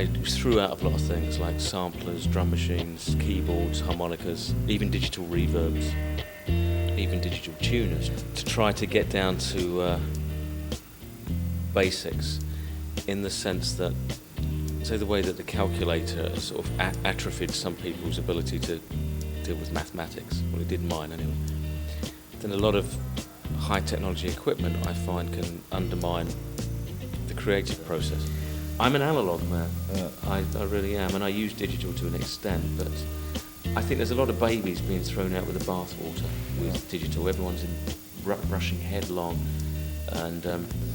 I threw out a lot of things like samplers, drum machines, keyboards, harmonicas, even digital reverbs, even digital tuners, to try to get down to basics, in the sense that, say, the way that the calculator sort of atrophied some people's ability to deal with mathematics. Well, it did mine anyway. Then a lot of high technology equipment, I find, can undermine the creative process. I'm an analog man. Yeah. I really am, and I use digital to an extent, but I think there's a lot of babies being thrown out with the bathwater with digital. Everyone's rushing headlong, and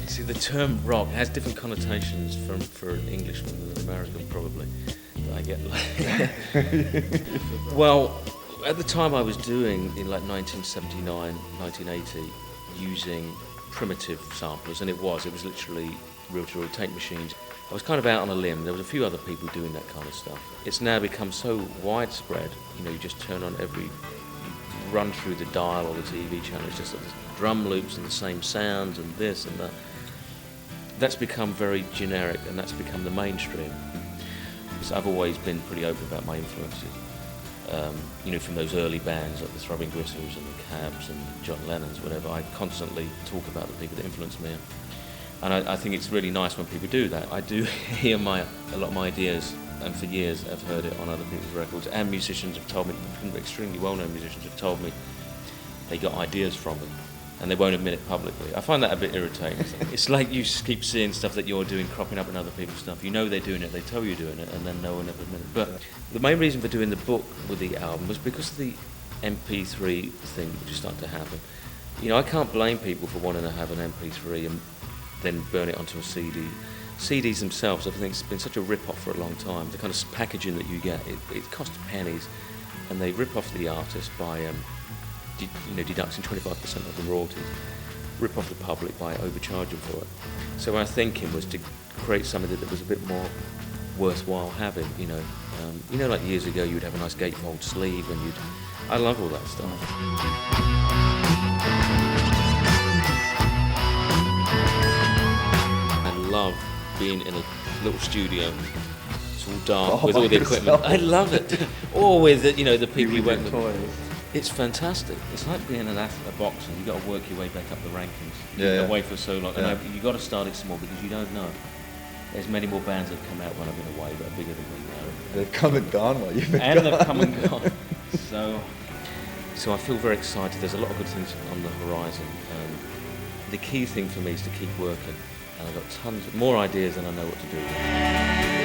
see, the term rock has different connotations for an Englishman than an American, probably. That I get. Well, at the time I was doing, in like 1979, 1980, using primitive samplers, and it was literally reel-to-reel tape machines. I was kind of out on a limb. There was a few other people doing that kind of stuff. It's now become so widespread. You just turn on run through the dial or the TV channel. It's just like drum loops and the same sounds and this and that. That's become very generic, and that's become the mainstream. So I've always been pretty open about my influences. From those early bands like the Throbbing Gristle and the Cabs and John Lennon's, whatever. I constantly talk about the people that influenced me. And I think it's really nice when people do that. I do hear a lot of my ideas, and for years I've heard it on other people's records, and musicians have told me, extremely well-known musicians have told me they got ideas from it, and they won't admit it publicly. I find that a bit irritating. It's like you just keep seeing stuff that you're doing cropping up in other people's stuff. You know they're doing it, they tell you you're doing it, and then no one ever admits it. But the main reason for doing the book with the album was because of the MP3 thing which is starting to happen. I can't blame people for wanting to have an MP3 and then burn it onto a CD. CDs themselves, I think it's been such a rip-off for a long time. The kind of packaging that you get, it costs pennies, and they rip off the artist by deducting 25% of the royalties, rip off the public by overcharging for it. So our thinking was to create something that was a bit more worthwhile having. Like years ago, you'd have a nice gatefold sleeve, and I love all that stuff. Love being in a little studio. It's all dark with all the equipment. I love it. Or with the people you work with. It's fantastic. It's like being a boxer. You've got to work your way back up the rankings. You've got to wait for so long. Yeah. And you've got to start it small, because you don't know. There's many more bands that have come out when I've been away that are bigger than me now. They've come and gone while you've been gone. And they've come and gone. So I feel very excited. There's a lot of good things on the horizon. The key thing for me is to keep working. And I've got tons more ideas than I know what to do with.